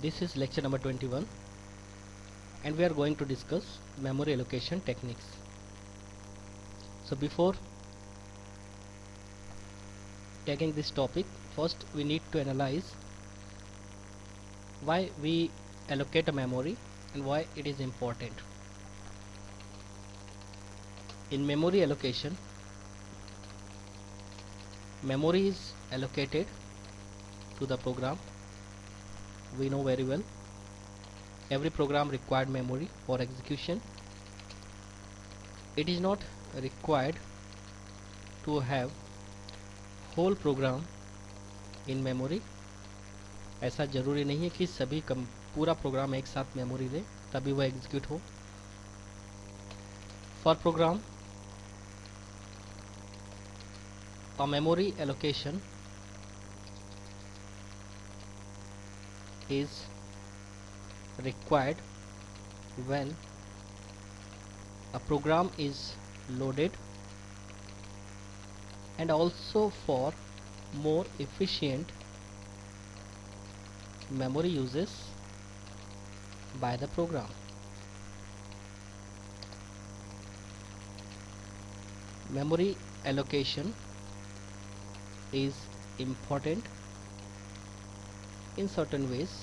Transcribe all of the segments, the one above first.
This is lecture number 21 and we are going to discuss memory allocation techniques. So before taking this topic, first we need to analyze why we allocate a memory and why it is important. In memory allocation, memory is allocated to the program. We know very well every program required memory for execution. It is not required to have whole program in memory. ऐसा जरूरी नहीं है कि सभी पूरा programme एक साथ memory ले तभी वह एग्जीक्यूट हो. For program, a memory allocation is required when a program is loaded and also for more efficient memory uses by the program. Memory allocation is important in certain ways.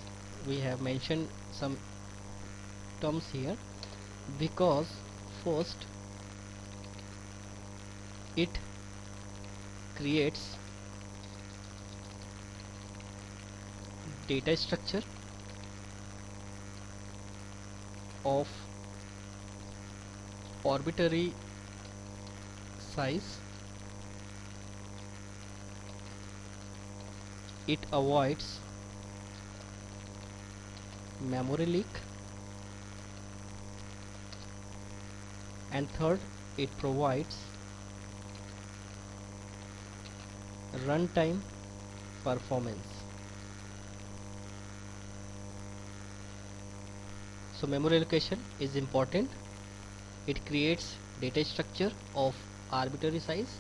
We have mentioned some terms here because first it creates data structure of arbitrary size. It avoids memory leak, and third, it provides runtime performance. So memory allocation is important. It creates data structure of arbitrary size.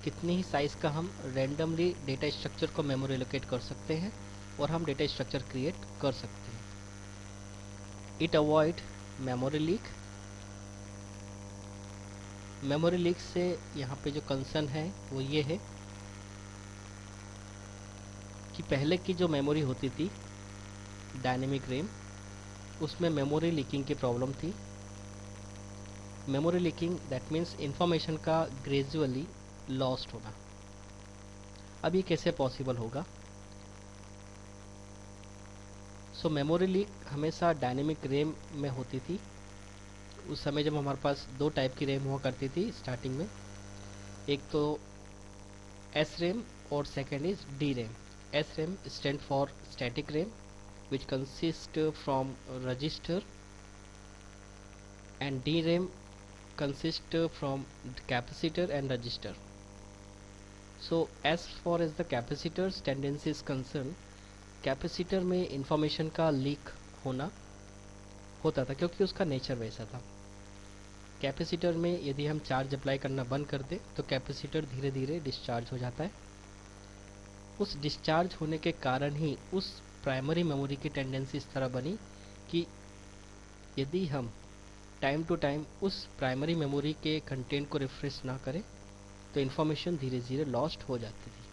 कितनी ही size का हम randomly data structure को memory allocate कर सकते हैं और हम data structure create कर सकते हैं. It avoid memory leak. Memory leak से यहाँ पे जो कंसर्न है वो ये है कि पहले की जो मेमोरी होती थी डायनेमिक रैम, उसमें मेमोरी लीकिंग की प्रॉब्लम थी. Memory leaking that means information का ग्रेजुअली लॉस्ट होना. अब ये कैसे पॉसिबल होगा? सो मेमोरी लीक हमेशा डायनेमिक रैम में होती थी. उस समय जब हमारे पास दो टाइप की रैम हुआ करती थी स्टार्टिंग में, एक तो एस रैम और second is D RAM. S RAM stand for static RAM which consist from register, and DRAM consist from capacitor and register. So as far as the capacitor's tendency is concerned, capacitor में information का leak होना होता था क्योंकि उसका nature वैसा था. Capacitor में यदि हम चार्ज अप्लाई करना बंद कर दें तो कैपेसिटर धीरे धीरे डिस्चार्ज हो जाता है. उस डिस्चार्ज होने के कारण ही उस प्राइमरी मेमोरी की टेंडेंसी इस तरह बनी कि यदि हम टाइम टू टाइम उस प्राइमरी मेमोरी के कंटेंट को रिफ्रेश ना करें तो इन्फॉर्मेशन धीरे धीरे लॉस्ट हो जाती थी.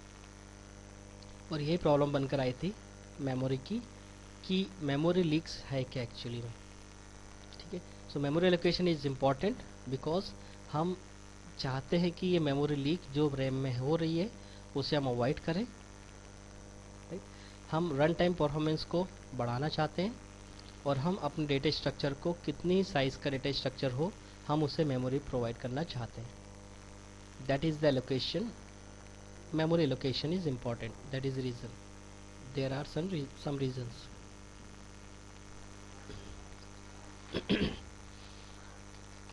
और यही प्रॉब्लम बनकर आई थी मेमोरी की कि मेमोरी लीक्स है क्या एक्चुअली में. ठीक है. So memory allocation is important because हम चाहते हैं कि ये मेमोरी लीक जो रैम में हो रही है उसे हम अवॉइड करें. हम रन टाइम परफॉर्मेंस को बढ़ाना चाहते हैं और हम अपने डेटा स्ट्रक्चर को कितनी साइज़ का डेटा स्ट्रक्चर हो हम उसे मेमोरी प्रोवाइड करना चाहते हैं. That is the allocation. Memory allocation is important. That is reason. There are some reasons.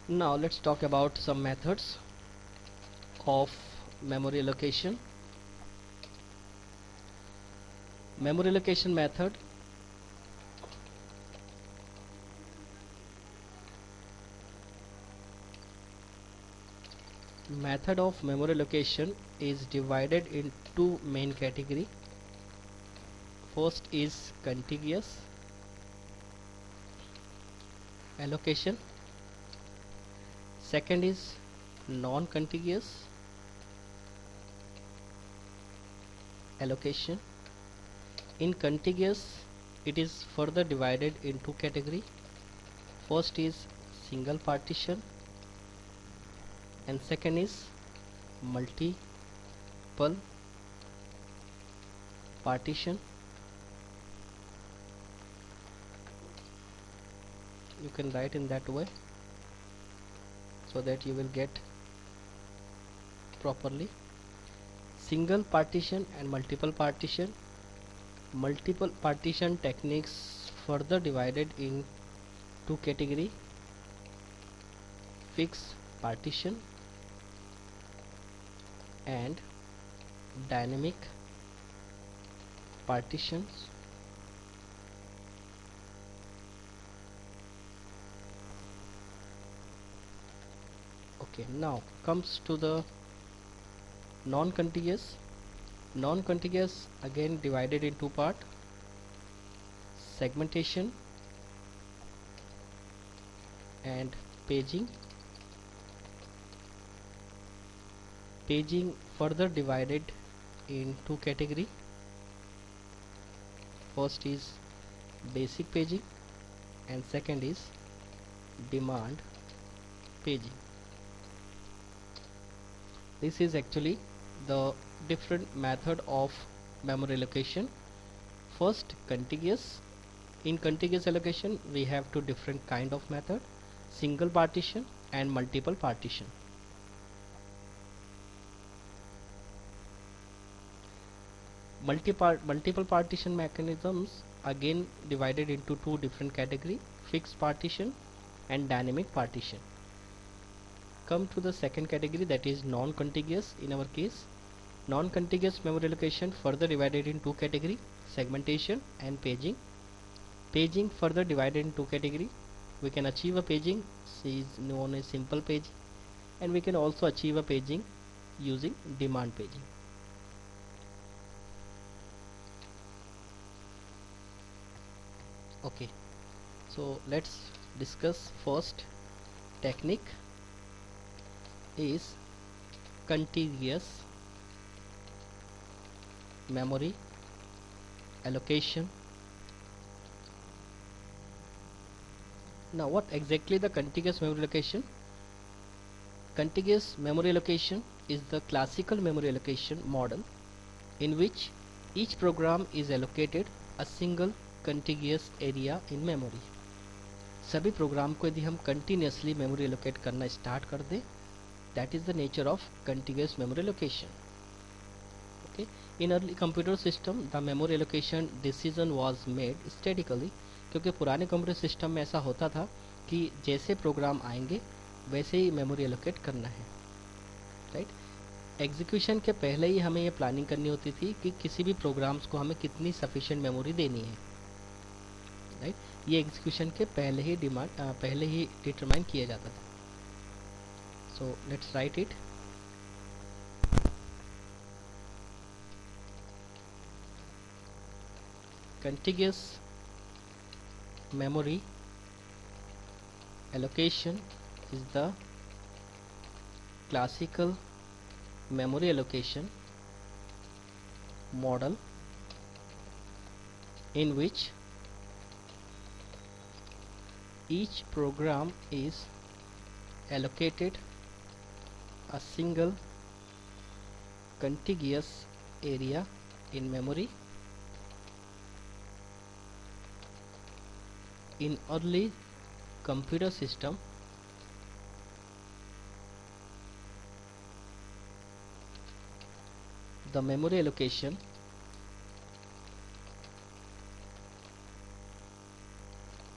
Now let's talk about some methods of memory allocation. Memory allocation method of memory allocation is divided in two main category. First is contiguous allocation. Second is non-contiguous allocation. In contiguous, it is further divided into category. First is single partition and second is multiple partition. You can write in that way so that you will get properly. Single partition and multiple partition. Multiple partition techniques further divided in two category: fixed partition and dynamic partitions. Okay, now comes to the non-contiguous. Non-contiguous again divided in two part: segmentation and paging. Paging further divided in two category. First is basic paging and second is demand paging. This is actually the different method of memory allocation. First, contiguous. In contiguous allocation we have two different kind of method: single partition and multiple partition. Multiple partition mechanisms again divided into two different category: fixed partition and dynamic partition. Come to the second category, that is non-contiguous. In our case, non-contiguous memory allocation further divided in two category: segmentation and paging. Paging further divided in two category. We can achieve a paging is known as simple paging, and we can also achieve a paging using demand paging. Okay, so let's discuss first technique is contiguous memory allocation. Now, what exactly the contiguous memory allocation? Contiguous memory allocation is the classical memory allocation model in which each program is allocated a single contiguous area in memory. सभी programme को यदि हम continuously memory allocate करना start कर दें, that is the nature of contiguous memory allocation. Okay, in early computer system the memory allocation decision was made statically, क्योंकि पुराने computer system में ऐसा होता था कि जैसे प्रोग्राम आएंगे वैसे ही मेमोरी एलोकेट करना है, राइट। एग्जीक्यूशन के पहले ही हमें ये प्लानिंग करनी होती थी कि किसी भी प्रोग्राम्स को हमें कितनी सफिशिएंट मेमोरी देनी है, राइट। ये एग्जीक्यूशन के पहले ही डिटरमाइन किया जाता था। So let's write it. Contiguous memory allocation is the classical memory allocation model in which each program is allocated a single contiguous area in memory. In early computer system, the memory allocation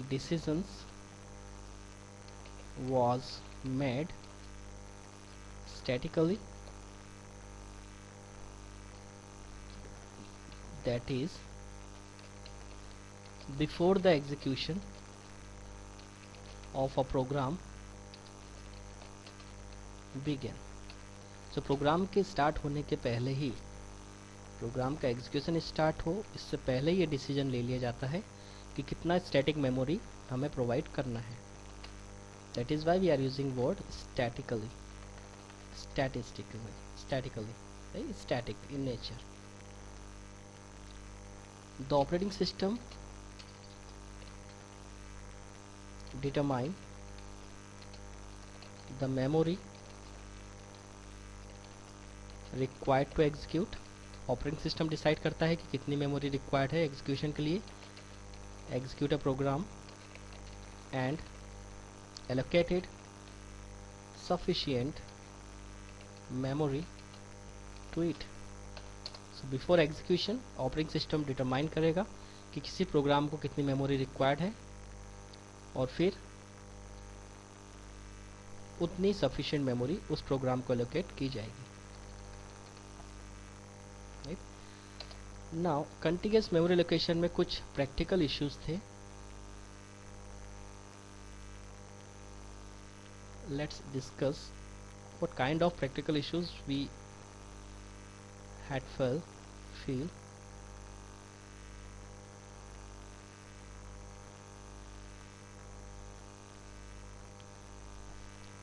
decisions was made statically, that is before the execution of a program began. So program के start होने के पहले ही, program का execution start हो इससे पहले ये डिसीजन ले लिया जाता है कि कितना स्टैटिक मेमोरी हमें प्रोवाइड करना है। That is why we are using word statically, statically, right? Static in nature. The operating system determine the memory required to execute. Operating system decide करता है कि कितनी मेमोरी रिक्वायर्ड है एग्जीक्यूशन के लिए, execute a program, and allocated sufficient memory to it. So before execution operating system determine करेगा कि किसी प्रोग्राम को कितनी मेमोरी रिक्वायर्ड है और फिर उतनी सफिशिएंट मेमोरी उस प्रोग्राम को एलोकेट की जाएगी. नाउ कंटिन्यूअस मेमोरी लोकेशन में कुछ प्रैक्टिकल इश्यूज थे. Let's discuss what kind of practical issues we had feel.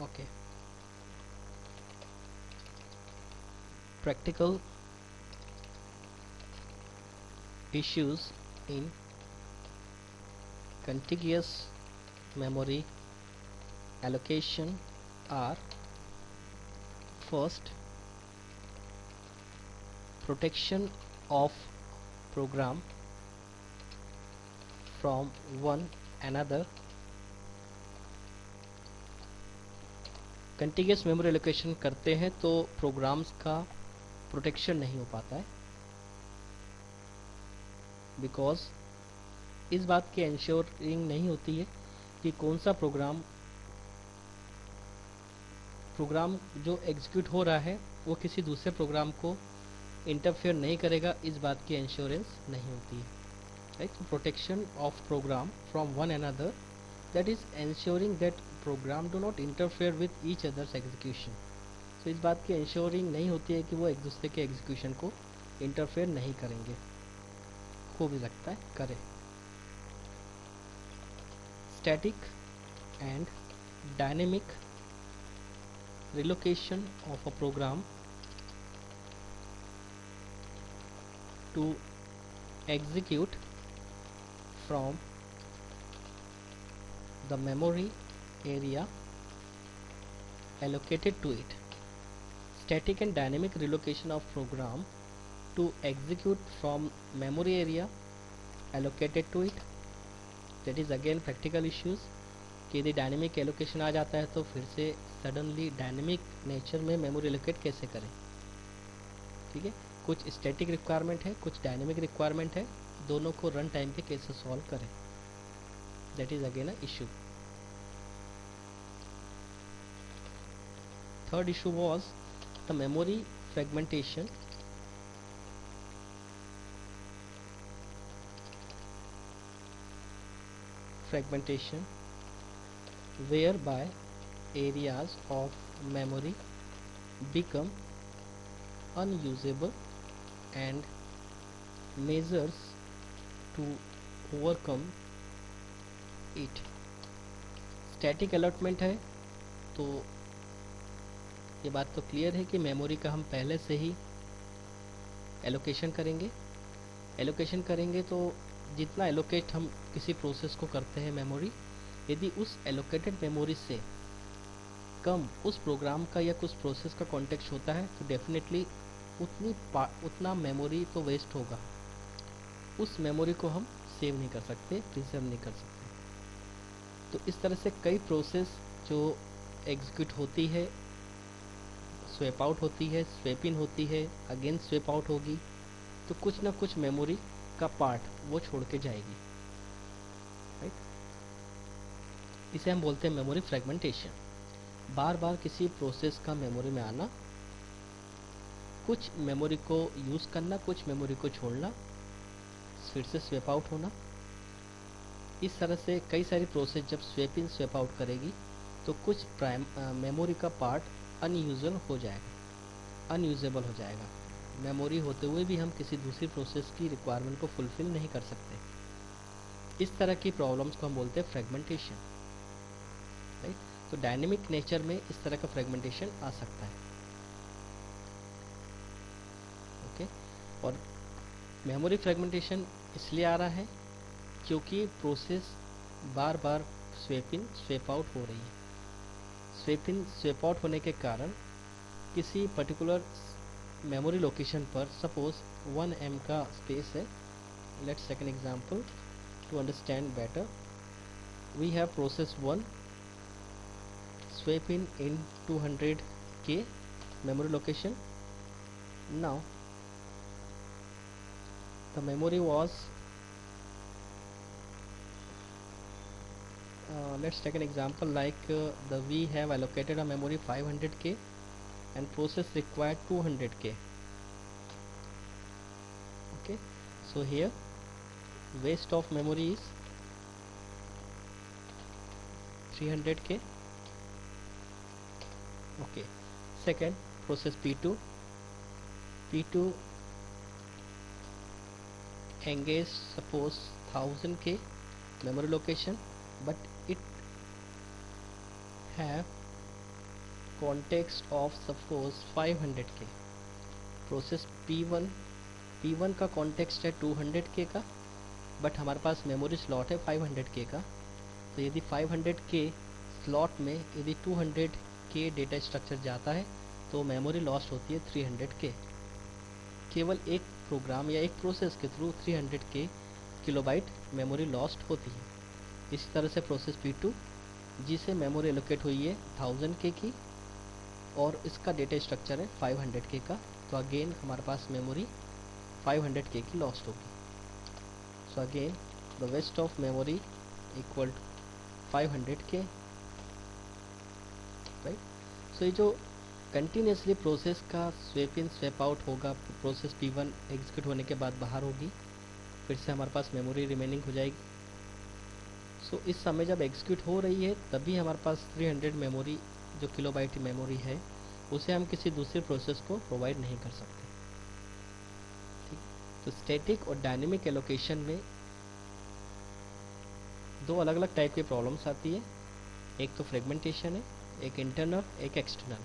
Okay. Practical issues in contiguous memory allocation are: first, protection of program from one another. Continuous memory allocation करते हैं तो programmes का protection नहीं हो पाता है, because इस बात की इंश्योरिंग नहीं होती है कि कौन सा प्रोग्राम जो एग्जीक्यूट हो रहा है वो किसी दूसरे प्रोग्राम को इंटरफेयर नहीं करेगा. इस बात की इंश्योरेंस नहीं होती है, right. Protection of program from one another, that is ensuring that program do not interfere with each other's execution. So इस बात की ensuring नहीं होती है कि वो एक दूसरे के एग्जीक्यूशन को इंटरफेयर नहीं करेंगे, हो भी सकता है करे. Static and dynamic relocation of a program to execute from the memory area allocated to it. Static and dynamic relocation of program to execute from memory area allocated to it. That is again practical issues कि यदि dynamic allocation आ जाता है तो फिर से suddenly dynamic nature में memory allocate कैसे करें. ठीक है, कुछ स्टैटिक रिक्वायरमेंट है, कुछ डायनेमिक रिक्वायरमेंट है, दोनों को रन टाइम पे कैसे सॉल्व करें. That is again a issue. Third issue was the memory fragmentation. Whereby areas of memory become unusable and measures to overcome it. Static allotment है तो ये बात तो क्लियर है कि मेमोरी का हम पहले से ही एलोकेशन करेंगे तो जितना एलोकेट हम किसी प्रोसेस को करते हैं मेमोरी, यदि उस एलोकेटेड मेमोरी से कम उस प्रोग्राम का या कुछ प्रोसेस का कॉन्टेक्स्ट होता है तो डेफिनेटली उतना मेमोरी तो वेस्ट होगा. उस मेमोरी को हम सेव नहीं कर सकते, प्रिजर्व नहीं कर सकते. तो इस तरह से कई प्रोसेस जो एग्जीक्यूट होती है, स्वैप आउट होती है, स्वैप इन होती है, अगेन स्वैप आउट होगी, तो कुछ ना कुछ मेमोरी का पार्ट वो छोड़ के जाएगी, राइट. इसे हम बोलते हैं मेमोरी फ्रेगमेंटेशन. बार बार किसी प्रोसेस का मेमोरी में आना, कुछ मेमोरी को यूज़ करना, कुछ मेमोरी को छोड़ना, फिर से स्वैप आउट होना. इस तरह से कई सारी प्रोसेस जब स्वैप इन स्वैप आउट करेगी तो कुछ मेमोरी का पार्ट अनयूजेबल हो जाएगा. मेमोरी होते हुए भी हम किसी दूसरी प्रोसेस की रिक्वायरमेंट को फुलफिल नहीं कर सकते. इस तरह की प्रॉब्लम्स को हम बोलते हैं फ्रेगमेंटेशन, राइट. तो डायनेमिक नेचर में इस तरह का फ्रेगमेंटेशन आ सकता है। ओके, और मेमोरी फ्रेगमेंटेशन इसलिए आ रहा है क्योंकि process bar bar swap in swap out हो रही है। स्वेप इन स्वेप आउट होने के कारण किसी पर्टिकुलर मेमोरी लोकेशन पर सपोज 1 M का स्पेस है। Let's take an example to understand better. We have process 1 swap in 200k memory location. Now the memory was let's take an example like we have allocated a memory 500k and process required 200k. Okay, so here waste of memory is 300k. Okay, second process P2 engage suppose 1000k memory location, but it have context of suppose 500k. Process P1 का context है 200k का, but हमारे पास memory slot है 500k का। तो यदि 500k slot में यदि 200k डेटा स्ट्रक्चर जाता है तो मेमोरी लॉस्ट होती है 300k। केवल एक प्रोग्राम या एक प्रोसेस के through 300k kilobyte memory lost होती है। इसी तरह से प्रोसेस P2 जिसे मेमोरी एलोकेट हुई है 1000k की और इसका डेटा स्ट्रक्चर है 500k का, तो अगेन हमारे पास मेमोरी 500k की लॉस्ट होगी। So again the waste of memory equal to 500k, right. So ये जो कंटिन्यूसली प्रोसेस का स्वेप इन स्वेप आउट होगा, प्रोसेस P1 एग्जीक्यूट होने के बाद बाहर होगी, फिर से हमारे पास मेमोरी रिमेनिंग हो जाएगी। सो इस समय जब एग्जीक्यूट हो रही है तभी हमारे पास 300 मेमोरी जो किलोबाइट मेमोरी है उसे हम किसी दूसरे प्रोसेस को प्रोवाइड नहीं कर सकते। ठीक, तो स्टैटिक और डायनेमिक एलोकेशन में दो अलग अलग टाइप की प्रॉब्लम्स आती है। एक तो फ्रेगमेंटेशन है, एक इंटरनल एक एक्सटर्नल।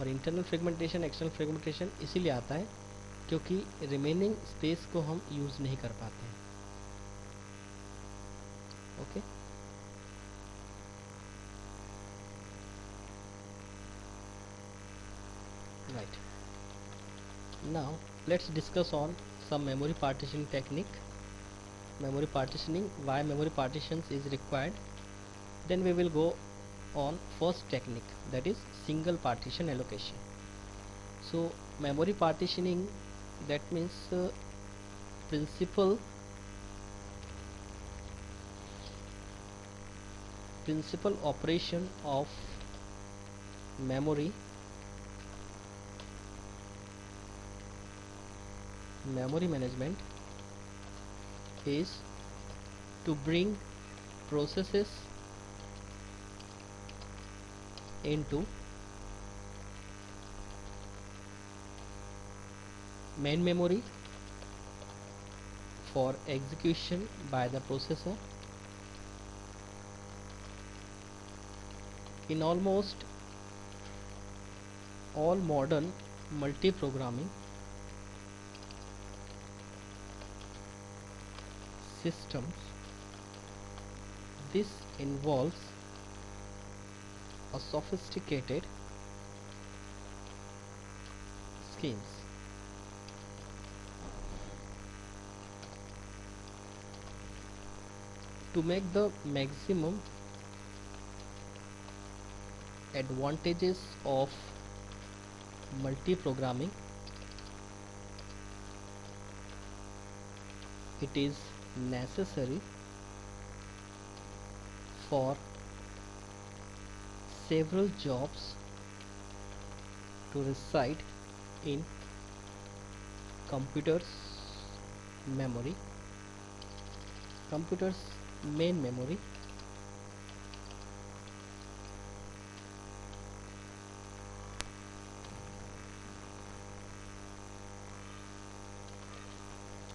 और इंटरनल फ्रेगमेंटेशन एक्सटर्नल फ्रेगमेंटेशन इसीलिए आता है क्योंकि रिमेनिंग स्पेस को हम यूज़ नहीं कर पाते हैं। Okay, right. Now let's discuss on some memory partitioning technique. Memory partitioning, why memory partitions is required. Then we will go on first technique, that is single partition allocation. So memory partitioning, that means principal operation of memory management is to bring processes into main memory for execution by the processor. In almost all modern multi-programming systems, this involves a sophisticated schemes. To make the maximum advantages of multi-programming, it is necessary for several jobs to reside in computer's memory, computer's main memory,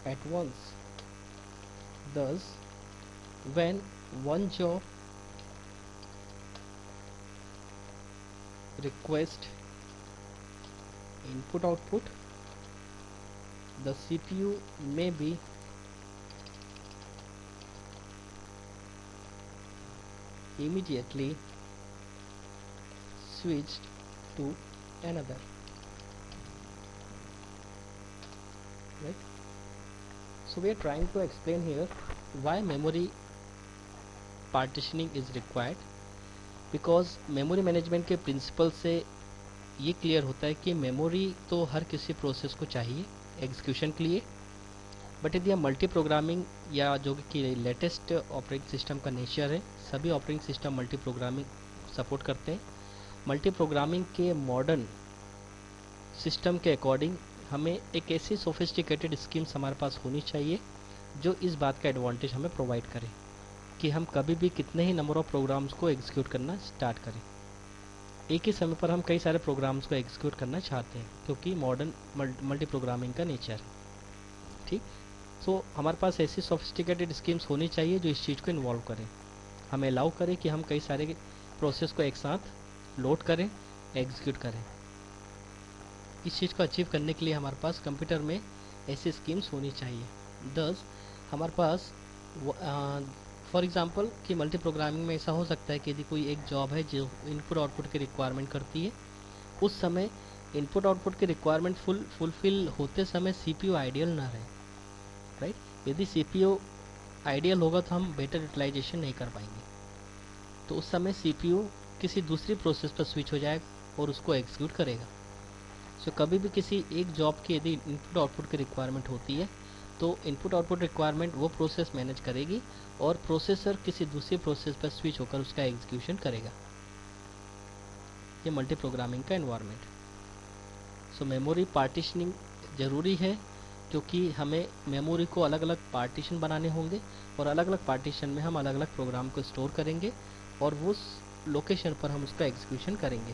at once. Thus, when one job request input output, the CPU may be immediately switched to another, right? So we are trying to explain here why memory partitioning is required, because memory management के principal से ये clear होता है कि memory तो हर किसी process को चाहिए एग्जीक्यूशन के लिए, बट यदि हम मल्टी प्रोग्रामिंग या जो कि लेटेस्ट ऑपरेटिंग सिस्टम का नेचर है, सभी operating system multi programming support करते हैं। मल्टी प्रोग्रामिंग के मॉडर्न सिस्टम के अकॉर्डिंग हमें एक ऐसी सोफिस्टिकेटेड स्कीम्स हमारे पास होनी चाहिए जो इस बात का एडवांटेज हमें प्रोवाइड करे कि हम कभी भी कितने ही नंबर ऑफ प्रोग्राम्स को एग्जीक्यूट करना स्टार्ट करें। एक ही समय पर हम कई सारे प्रोग्राम्स को एग्जीक्यूट करना चाहते हैं क्योंकि मॉडर्न मल्टी प्रोग्रामिंग का नेचर है, ठीक। सो हमारे पास ऐसी सोफिस्टिकेटेड स्कीम्स होनी चाहिए जो इस चीज़ को इन्वॉल्व करें, हमें अलाउ करें कि हम कई सारे प्रोसेस को एक साथ लोड करें, एग्जीक्यूट करें। इस चीज़ को अचीव करने के लिए हमारे पास कंप्यूटर में ऐसी स्कीम्स होनी चाहिए। दस हमारे पास फॉर एग्जांपल कि मल्टी प्रोग्रामिंग में ऐसा हो सकता है कि यदि कोई एक जॉब है जो इनपुट आउटपुट की रिक्वायरमेंट करती है, उस समय इनपुट आउटपुट की रिक्वायरमेंट फुलफिल होते समय सीपीयू आइडियल ना रहे, राइट। यदि सीपीयू आइडियल होगा तो हम बेटर यूटिलाइजेशन नहीं कर पाएंगे, तो उस समय सीपीयू किसी दूसरी प्रोसेस पर स्विच हो जाएगा और उसको एग्जीक्यूट करेगा। सो कभी भी किसी एक जॉब की यदि इनपुट आउटपुट की रिक्वायरमेंट होती है तो इनपुट आउटपुट रिक्वायरमेंट वो प्रोसेस मैनेज करेगी और प्रोसेसर किसी दूसरी प्रोसेस पर स्विच होकर उसका एग्जीक्यूशन करेगा। ये मल्टी प्रोग्रामिंग का एनवायरनमेंट। सो मेमोरी पार्टीशनिंग ज़रूरी है क्योंकि हमें मेमोरी को अलग अलग पार्टीशन बनाने होंगे और अलग अलग पार्टीशन में हम अलग अलग प्रोग्राम को स्टोर करेंगे और उस लोकेशन पर हम उसका एग्जीक्यूशन करेंगे।